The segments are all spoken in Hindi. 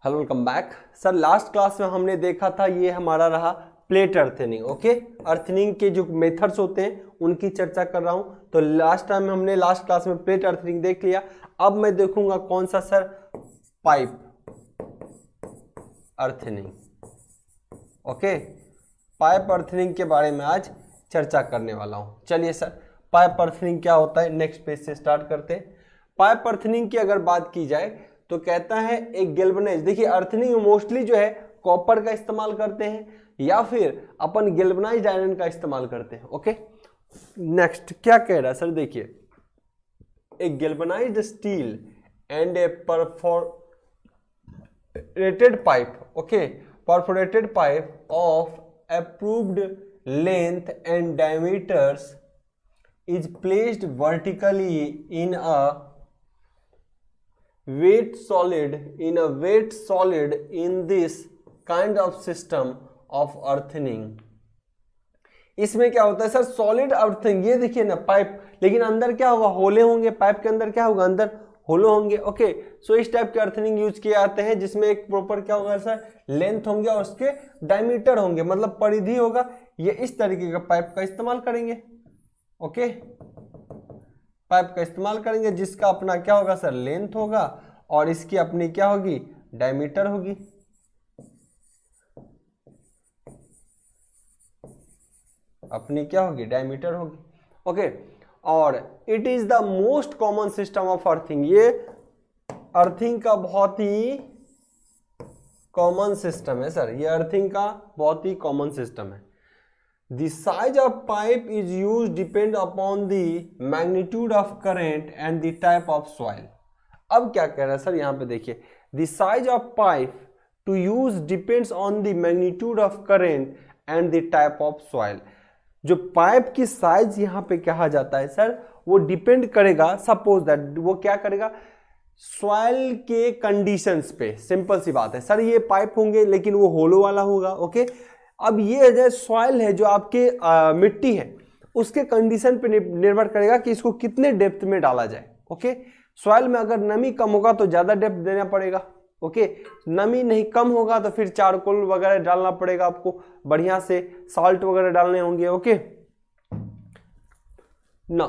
Hello welcome back sir. Last class में हमने देखा था ये हमारा रहा प्लेट अर्थिंग। ओके, अर्थिंग के जो मेथड्स होते हैं उनकी चर्चा कर रहा हूं। तो लास्ट क्लास में प्लेट अर्थिंग देख लिया। अब मैं देखूंगा कौन सा sir, pipe earthing. Okay, pipe earthing के बारे में आज चर्चा करने वाला हूं। चलिए सर, पाइप अर्थिंग क्या होता है नेक्स्ट पेज से स्टार्ट करते हैं। पाइप अर्थिंग की अगर बात की जाए तो कहता है एक गैल्वेनाइज, देखिए अर्थिंग मोस्टली जो है कॉपर का इस्तेमाल करते हैं या फिर अपन गैल्वेनाइज्ड आयरन का इस्तेमाल करते हैं। ओके, नेक्स्ट क्या कह रहा है सर, देखिए a galvanised steel and a perforated pipe, okay, perforated pipe of approved length and diameters is placed vertically in a wet solid in this kind of system of earthing। इसमें क्या होता है सर, सॉलिड अर्थिंग। ये देखिए ना पाइप, लेकिन अंदर क्या होगा, होले होंगे। पाइप के अंदर क्या होगा, अंदर होले होंगे। ओके, सो इस टाइप के अर्थिंग यूज किए जाते हैं जिसमें एक प्रॉपर क्या होगा सर, लेंथ होंगे और उसके डायमीटर होंगे, मतलब परिधि होगा। ये इस तरीके का पाइप का इस्तेमाल करेंगे। ओके, पाइप का इस्तेमाल करेंगे जिसका अपना क्या होगा सर, लेंथ होगा और इसकी अपनी क्या होगी, डायमीटर होगी। अपनी क्या होगी, डायमीटर होगी। ओके, और it is the most common system of earthing. ये अर्थिंग का बहुत ही कॉमन सिस्टम है सर, ये अर्थिंग का बहुत ही कॉमन सिस्टम है। The size of pipe is used depend upon the magnitude of current and the type of soil। अब क्या कह रहा है सर, यहाँ पे देखिए, the size of pipe to use depends on the magnitude of current and the type of soil। जो पाइप की साइज यहाँ पे कहा जाता है सर, वो डिपेंड करेगा, सपोज दैट वो क्या करेगा, सॉइल के कंडीशंस पे। सिंपल सी बात है सर, ये पाइप होंगे लेकिन वो होलो वाला होगा। ओके, अब ये जो सॉइल है, जो आपके मिट्टी है, उसके कंडीशन पे निर्भर करेगा कि इसको कितने डेप्थ में डाला जाए। ओके, सॉइल में अगर नमी कम होगा तो ज्यादा डेप्थ देना पड़ेगा। ओके, नमी नहीं कम होगा तो फिर चारकोल वगैरह डालना पड़ेगा आपको, बढ़िया से साल्ट वगैरह डालने होंगे। ओके ना,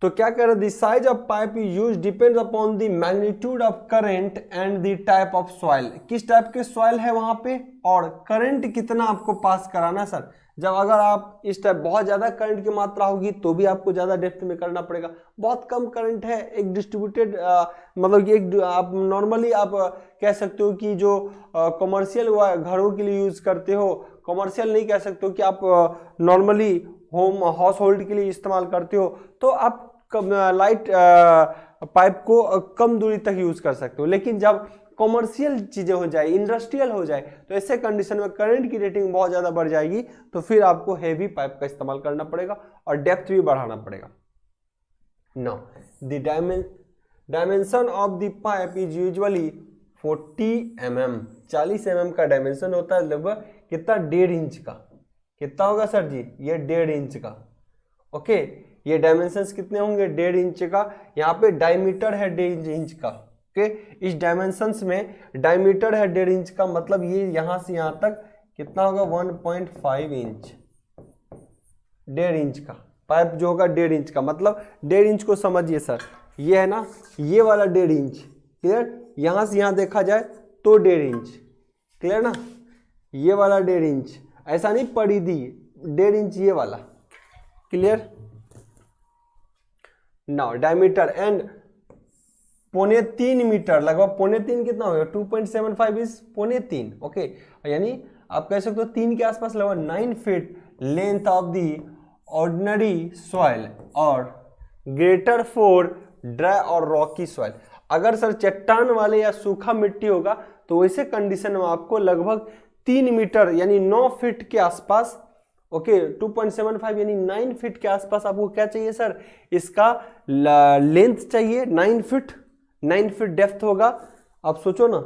तो क्या कह रहे हैं, the size of pipe use depends upon the magnitude of current and the type of soil. किस टाइप के सॉइल है वहां पे, और करंट कितना आपको पास कराना सर। जब अगर आप इस टाइप बहुत ज्यादा करंट की मात्रा होगी तो भी आपको ज्यादा डेप्थ में करना पड़ेगा। बहुत कम करंट है, एक डिस्ट्रीब्यूटेड मतलब एक आप नॉर्मली आप कह सकते हो कि जो कमर्शियल घरों के लिए यूज करते हो, कमर्शियल नहीं कह सकते हो कि आप नॉर्मली होम हाउस होल्ड के लिए इस्तेमाल करते हो, तो आप लाइट पाइप को कम दूरी तक यूज कर सकते हो। लेकिन जब कॉमर्शियल चीजें हो जाए, इंडस्ट्रियल हो जाए, तो ऐसे कंडीशन में करंट की रेटिंग बहुत ज्यादा बढ़ जाएगी, तो फिर आपको हेवी पाइप का इस्तेमाल करना पड़ेगा और डेप्थ भी बढ़ाना पड़ेगा। No, the dimension of the pipe is usually 40 mm। 40 mm का डायमेंशन होता है, लगभग कितना, 1.5 इंच का। कितना होगा सर जी, ये 1.5 इंच का। ओके, ये डायमेंशंस कितने होंगे, 1.5 इंच का। यहाँ पे डायमीटर है 1.5 इंच का। ओके, इस डायमेंशंस में डायमीटर है 1.5 इंच का, मतलब ये यहाँ से यहाँ तक कितना होगा, 1.5 इंच। 1.5 इंच का पाइप जो होगा 1.5 इंच का, मतलब 1.5 इंच को समझिए सर, ये है ना, ये वाला 1.5 इंच, क्लियर। यहाँ से यहाँ देखा जाए तो 1.5 इंच, क्लियर ना, ये वाला 1.5 इंच, ऐसा नहीं परिधि 1.5 इंच ये वाला, clear. Now diameter and 3.25 meter, लगभग 3.25 कितना होगा, 2.75 इज 3.25। ओके, यानी आप कह सकते हो 3 के आसपास, लगभग 9 feet length of the ordinary soil और ग्रेटर फॉर ड्राई और रॉकी सॉइल। अगर सर चट्टान वाले या सूखा मिट्टी होगा तो वैसे कंडीशन में आपको लगभग 3 मीटर यानी 9 फीट के आसपास। ओके, 2.75 यानी 9 फीट के आसपास आपको क्या चाहिए सर, इसका लेंथ चाहिए 9 फीट। 9 फीट डेप्थ होगा। आप सोचो ना,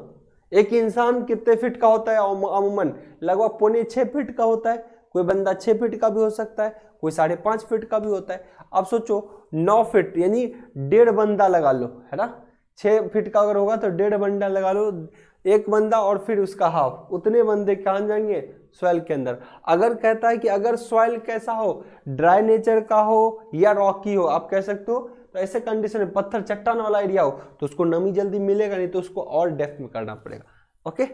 एक इंसान कितने फीट का होता है, अमूमन लगभग 5.25 फीट का होता है। कोई बंदा 6 फीट का भी हो सकता है, कोई 5.5 फीट का भी होता है। आप सोचो 9 फीट यानी 1.5 बंदा लगा लो, है ना, 6 फीट का अगर होगा तो 1.5 बंडा लगा लो, एक बंदा और फिर उसका हाफ, उतने बंदे कहाँ जाएंगे, सॉइल के अंदर। अगर कहता है कि अगर सॉइल कैसा हो, ड्राई नेचर का हो या रॉकी हो, आप कह सकते हो, तो ऐसे कंडीशन में पत्थर चट्टान वाला एरिया हो तो उसको नमी जल्दी मिलेगा नहीं, तो उसको और डेप्थ में करना पड़ेगा। Okay,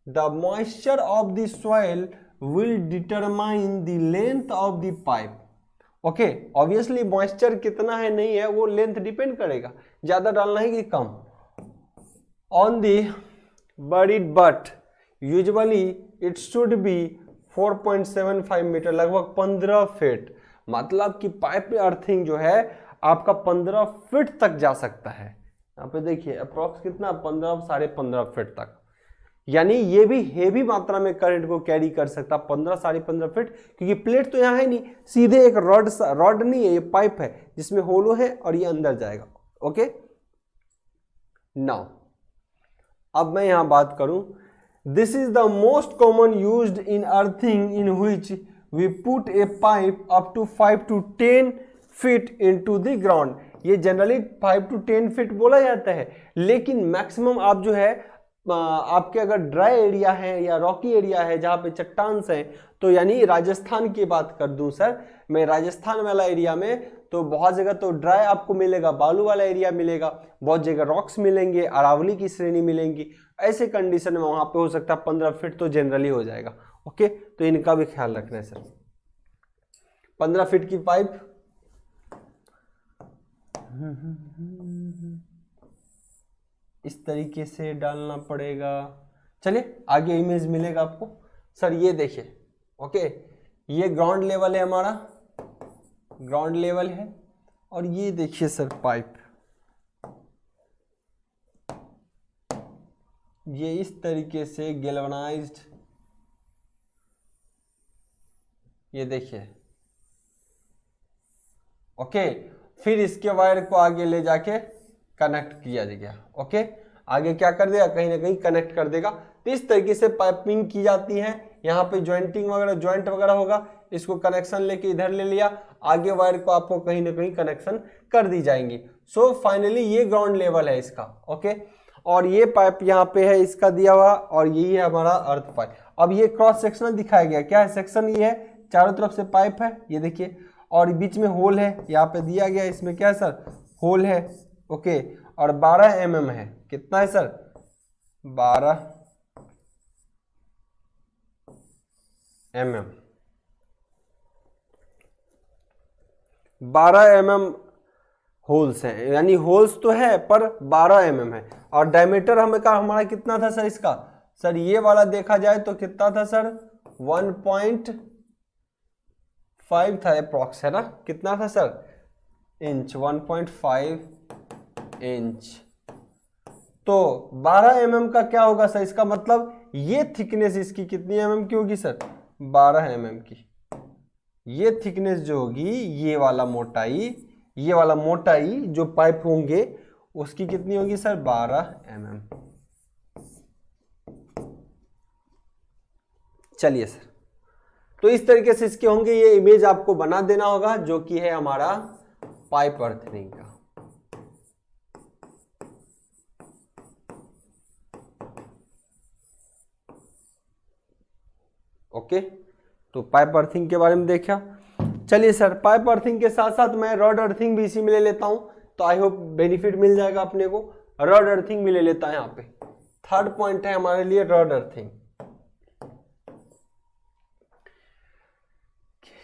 the moisture of the soil will determine the length of the pipe. Okay, obviously moisture कितना है नहीं है वो लेंथ डिपेंड करेगा, ज्यादा डालना है कि कम। On the buried but usually it should be 4.75 metre, लगभग 15 फीट। मतलब कि पाइप में अर्थिंग जो है आपका 15 फीट तक जा सकता है। यहाँ पे देखिए अप्रोक्स कितना, 15 साढ़े 15 फीट तक, यानी ये भी हेवी मात्रा में करंट को कैरी कर सकता, 15 साढ़े 15 फीट, क्योंकि प्लेट तो यहाँ है नहीं, सीधे एक रॉड नहीं है, ये पाइप है जिसमें होलो है और ये अंदर जाएगा। ओके, नाउ अब मैं यहां बात करूं, this is the most common used in earthing in which we put a pipe up to 5 to 10 feet into the ground. ये जनरली 5 to 10 फीट बोला जाता है, लेकिन मैक्सिमम आप जो है आपके अगर ड्राई एरिया है या रॉकी एरिया है जहाँ पे चट्टान है, तो यानी राजस्थान की बात कर दूं सर मैं, राजस्थान वाला एरिया में तो बहुत जगह तो ड्राई आपको मिलेगा, बालू वाला एरिया मिलेगा, बहुत जगह रॉक्स मिलेंगे, अरावली की श्रेणी मिलेंगी। ऐसे कंडीशन में वहां पे हो सकता है 15 फीट तो जनरली हो जाएगा। ओके, तो इनका भी ख्याल रखना है सर। 15 फीट की पाइप इस तरीके से डालना पड़ेगा। चलिए आगे इमेज मिलेगा आपको सर, ये देखिए। ओके, ये ग्राउंड लेवल है हमारा, ग्राउंड लेवल है, और ये देखिए सर पाइप, ये इस तरीके से गैल्वेनाइज्ड, ये देखिए। ओके, फिर इसके वायर को आगे ले जाके कनेक्ट किया गया। ओके, आगे क्या कर देगा, कहीं ना कहीं कनेक्ट कर देगा। तो इस तरीके से पाइपिंग की जाती है। यहाँ पे ज्वाइंटिंग वगैरह, ज्वाइंट वगैरह होगा, इसको कनेक्शन लेके इधर ले लिया, आगे वायर को आपको कहीं ना कहीं कनेक्शन कर दी जाएंगी। सो फाइनली ये ग्राउंड लेवल है इसका। ओके, और ये पाइप यहाँ पे है इसका दिया हुआ, और यही है हमारा अर्थ पाइप। अब ये क्रॉस सेक्शनल दिखाया गया, क्या है सेक्शन, ये है चारों तरफ से पाइप है, ये देखिए, और बीच में होल है, यहाँ पे दिया गया, इसमें क्या है सर, होल है। ओके, और 12 mm है, कितना है सर, 12 mm, 12 mm होल्स हैं, यानी होल्स तो है पर 12 mm है। और डायमीटर हमारा कितना था सर इसका, सर ये वाला देखा जाए तो कितना था सर, 1.5 था अप्रॉक्स, है ना, कितना था सर, इंच, 1.5 इंच। तो 12 mm का क्या होगा सर, इसका मतलब ये थिकनेस इसकी कितनी mm की होगी सर, 12 mm की। ये थिकनेस जो होगी, ये वाला मोटाई जो पाइप होंगे उसकी कितनी होगी सर, 12 mm। चलिए सर, तो इस तरीके से इसके होंगे, ये इमेज आपको बना देना होगा, जो कि है हमारा पाइप अर्थिंग का। ओके, तो पाइप अर्थिंग के बारे में देखा। चलिए सर, पाइप अर्थिंग के साथ साथ मैं रॉड अर्थिंग भी इसी में ले लेता हूं, तो आई होप बेनिफिट मिल जाएगा अपने को। रॉड अर्थिंग भी ले लेता है, यहाँ पे थर्ड पॉइंट है हमारे लिए रॉड अर्थिंग।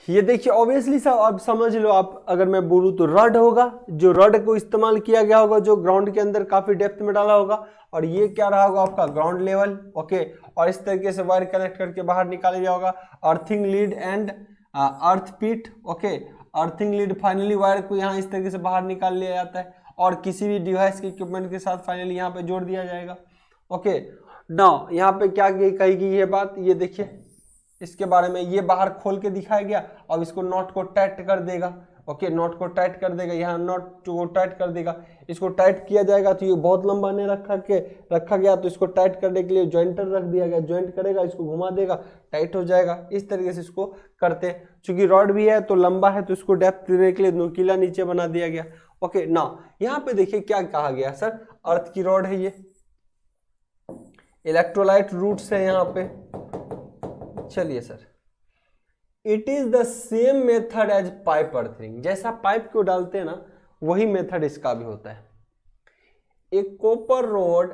ये देखिए, ऑब्वियसली सर आप समझ लो, आप अगर मैं बोलूं तो रॉड होगा, जो रॉड को इस्तेमाल किया गया होगा, जो ग्राउंड के अंदर काफी डेप्थ में डाला होगा, और ये क्या रहा होगा आपका ग्राउंड लेवल। ओके, और इस तरीके से वायर कनेक्ट करके बाहर निकाला गया होगा, अर्थिंग लीड एंड अर्थ पीट। Okay, earthing lead finally wire को यहाँ इस तरीके से बाहर निकाल लिया जाता है, और किसी भी डिवाइस के इक्विपमेंट के साथ फाइनली यहाँ पे जोड़ दिया जाएगा। ओके, नाउ यहाँ पे क्या कही गई है बात, ये देखिए इसके बारे में, ये बाहर खोल के दिखाया गया। अब इसको नॉट को टाइट कर देगा। ओके, नॉट को टाइट कर देगा, यहाँ नॉट को टाइट कर देगा, इसको टाइट किया जाएगा। तो ये बहुत लंबा नहीं रखा गया, तो इसको टाइट करने के लिए ज्वाइंटर रख दिया गया, ज्वाइंट करेगा, इसको घुमा देगा, टाइट हो जाएगा। इस तरीके से इसको करते हैं। चूंकि रॉड भी है तो लंबा है, तो इसको डेप्थ देने के लिए नुकीला नीचे बना दिया गया। ओके ना, यहाँ पे देखिए क्या कहा गया सर, अर्थ की रॉड है ये, इलेक्ट्रोलाइट रूट्स है यहाँ पे। चलिए sir, it is the same method as pipe earthing, जैसा पाइप को डालते हैं ना वही मेथड इसका भी होता है। एक कॉपर रोड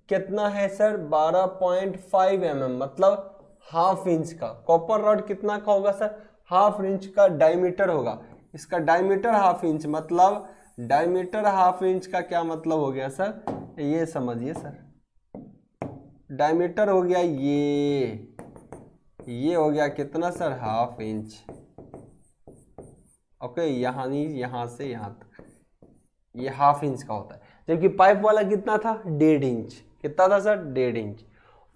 कितना है सर, 12.5 mm, मतलब हाफ इंच का। कॉपर रॉड कितना का होगा सर, हाफ इंच का डायमीटर होगा। इसका डायमीटर हाफ इंच, मतलब डायमीटर हाफ इंच का क्या मतलब हो गया सर, ये समझिए सर, डायमीटर हो गया ये हो गया कितना सर, हाफ इंच। ओके, यहां से यहां तक ये हाफ इंच का होता है, जबकि पाइप वाला कितना था, 1.5 इंच। कितना था सर, 1.5 इंच।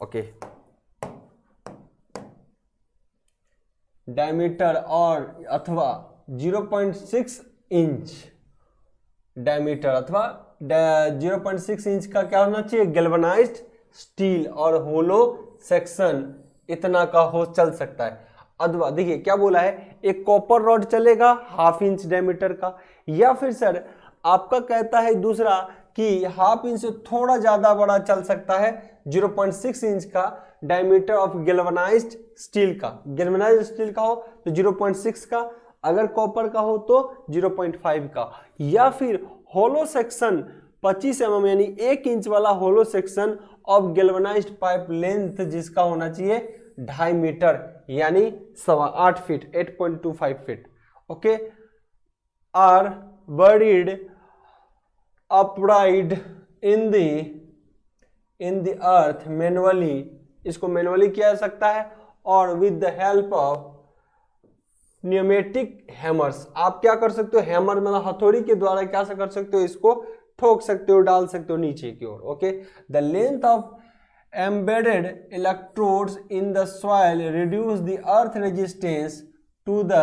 ओके, डायमीटर और अथवा 0.6 इंच डायमीटर अथवा 0.6 इंच का क्या होना चाहिए, गैल्वेनाइज्ड स्टील और होलो सेक्शन इतना का हो चल सकता है। अथवा देखिए क्या बोला है, एक कॉपर रॉड चलेगा हाफ इंच डायमीटर का, या फिर सर आपका कहता है दूसरा कि हाफ इंच से थोड़ा ज्यादा बड़ा चल सकता है, 0.6 इंच का डायमीटर ऑफ गैल्वेनाइज्ड स्टील का। गैल्वेनाइज्ड स्टील का हो तो 0.6 का, अगर कॉपर का हो तो 0.5 का, या फिर होलो सेक्शन 25 mm यानी 1 इंच वाला hollow section of galvanised pipe length जिसका होना चाहिए 2.5 मीटर यानी 8 feet, 8.25 feet. Okay, are buried upright in the earth manually, इसको मैनुअली किया जा सकता है, और with the help of pneumatic hammers. आप क्या कर सकते हो, हैमर मतलब हथौड़ी के द्वारा क्या कर सकते हो, इसको ठोक सकते हो, डाल सकते हो नीचे की ओर। Okay, the length of embedded electrodes in the soil reduce the earth resistance to the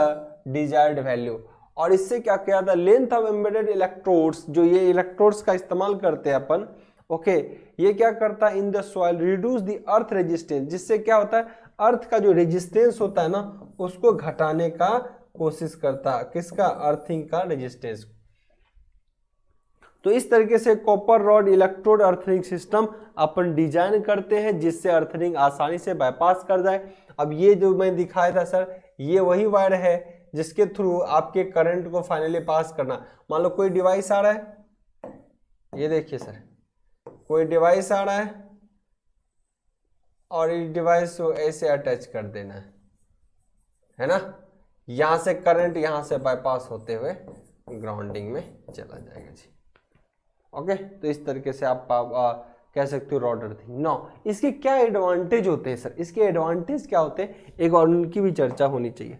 desired value। और इससे क्या किया था, लेंथ ऑफ एम्बेडेड इलेक्ट्रोड्स, जो ये इलेक्ट्रोड्स का इस्तेमाल करते हैं अपन, ओके, ये क्या करता है, in the soil reduce the earth resistance, जिससे क्या होता है, अर्थ का जो रेजिस्टेंस होता है ना उसको घटाने का कोशिश करता है, किसका, अर्थिंग का रेजिस्टेंस। तो इस तरीके से copper rod electrode earthing system अपन डिजाइन करते हैं जिससे अर्थिंग आसानी से बाईपास कर जाए। अब ये जो मैं दिखाया था सर, ये वही वायर है जिसके थ्रू आपके करंट को फाइनली पास करना। मान लो कोई डिवाइस आ रहा है, ये देखिए सर, कोई डिवाइस आ रहा है और इस डिवाइस को ऐसे अटैच कर देना है ना, यहां से करंट यहां से बाईपास होते हुए ग्राउंडिंग में चला जाएगा जी। ओके, तो इस तरीके से आप कह सकते हो रॉड अर्थिंग। नो, इसके क्या एडवांटेज होते हैं सर, इसके एडवांटेज क्या होते हैं, एक और उनकी भी चर्चा होनी चाहिए।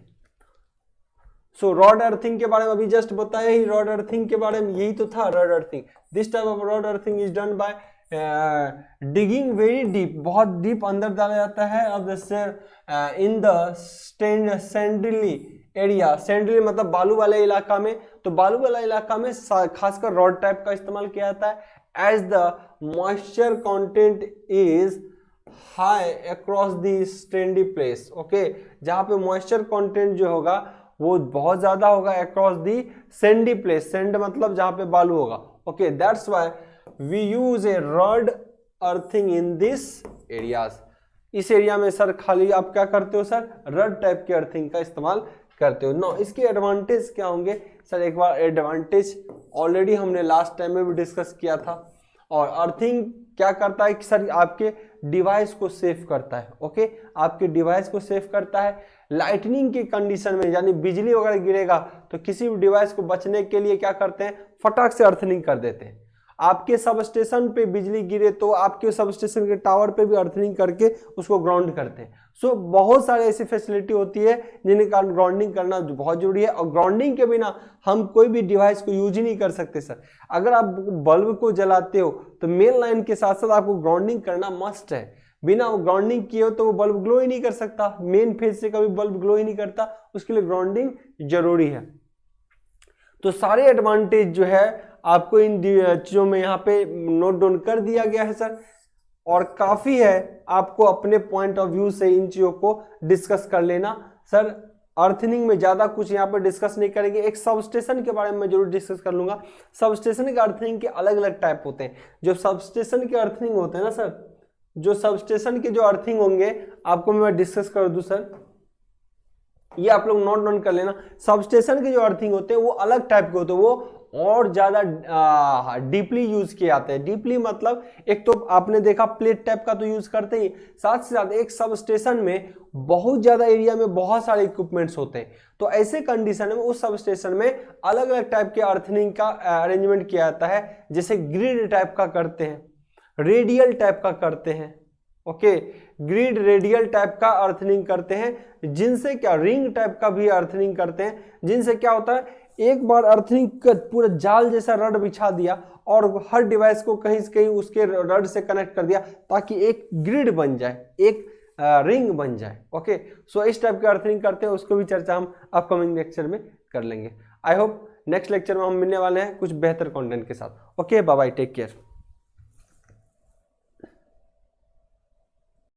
सो रॉड अर्थिंग के बारे में अभी जस्ट बताया ही, रॉड अर्थिंग के बारे में यही तो था rod earthing. This type of rod earthing is done by digging very deep, बहुत डीप अंदर डाला जाता है अब जैसे इन द सैंडली एरिया, सैंडली मतलब बालू वाले इलाका में, तो बालू वाला इलाका में खासकर रॉड टाइप का इस्तेमाल किया जाता है। As the moisture content is high across the sandy place, okay, जहां पे मॉइस्चर कंटेंट जो होगा वो बहुत ज्यादा होगा across the sandy place, sand मतलब जहां पे बालू होगा। Okay, that's why we use a rod earthing in this areas. इस एरिया में सर खाली आप क्या करते हो सर, रॉड टाइप के अर्थिंग का इस्तेमाल करते हो। नो, इसके एडवांटेज क्या होंगे सर, एक बार एडवांटेज ऑलरेडी हमने लास्ट टाइम में भी डिस्कस किया था। और अर्थिंग क्या करता है कि सर आपके डिवाइस को सेव करता है। ओके, आपके डिवाइस को सेव करता है। लाइटनिंग की कंडीशन में यानी बिजली वगैरह गिरेगा तो किसी भी डिवाइस को बचने के लिए क्या करते हैं, फटाक से अर्थिंग कर देते हैं। आपके सब स्टेशन पे बिजली गिरे तो आपके सब स्टेशन के टावर पे भी अर्थिंग करके उसको ग्राउंड करते हैं। सो बहुत सारे ऐसी फैसिलिटी होती है जिनके कारण ग्राउंडिंग करना बहुत जरूरी है, और ग्राउंडिंग के बिना हम कोई भी डिवाइस को यूज ही नहीं कर सकते सर। अगर आप बल्ब को जलाते हो तो मेन लाइन के साथ साथ आपको ग्राउंडिंग करना मस्ट है, बिना ग्राउंडिंग किए हो तो वो बल्ब ग्लो ही नहीं कर सकता, मेन फेज से कभी बल्ब ग्लो ही नहीं करता, उसके लिए ग्राउंडिंग जरूरी है। तो सारे एडवांटेज जो है आपको इन चीजों में यहाँ पे नोट डाउन कर दिया गया है सर, और काफी है आपको अपने पॉइंट ऑफ व्यू से इन चीजों को डिस्कस कर लेना सर। अर्थिंग में ज़्यादा कुछ यहाँ पे डिस्कस नहीं करेंगे। एक सबस्टेशन के बारे में मैं जरूर डिस्कस कर लूँगा। सबस्टेशन के अर्थिंग के अलग अलग टाइप होते हैं। जो सबस्टेशन के अर्थिंग होते हैं ना सर, जो सबस्टेशन के जो अर्थिंग होंगे आपको मैं डिस्कस कर दूँ सर, ये आप लोग नोट डाउन कर लेना। सबस्टेशन के जो अर्थिंग होते हैं वो अलग टाइप के होते हैं, वो और ज्यादा डीपली यूज किए जाते हैं। डीपली मतलब एक तो आपने देखा प्लेट टाइप का तो यूज करते ही, साथ से साथ एक सब स्टेशन में बहुत ज्यादा एरिया में बहुत सारे इक्विपमेंट्स होते हैं। तो ऐसे कंडीशन में उस सब स्टेशन में अलग अलग टाइप के अर्थिंग का अरेंजमेंट किया जाता है। जैसे ग्रिड टाइप का करते हैं, रेडियल टाइप का करते हैं, ओके ग्रिड रेडियल टाइप का अर्थिंग करते हैं, जिनसे क्या रिंग टाइप का भी अर्थिंग करते हैं, जिनसे क्या होता है एक बार अर्थिंग का पूरा जाल जैसा रड बिछा दिया और हर डिवाइस को कहीं से कहीं उसके रड से कनेक्ट कर दिया ताकि एक ग्रिड बन जाए, एक रिंग बन जाए। ओके सो इस टाइप के अर्थिंग करते हैं, उसको भी चर्चा हम अपकमिंग लेक्चर में कर लेंगे। आई होप नेक्स्ट लेक्चर में हम मिलने वाले हैं कुछ बेहतर कंटेंट के साथ। Okay bye bye, take care.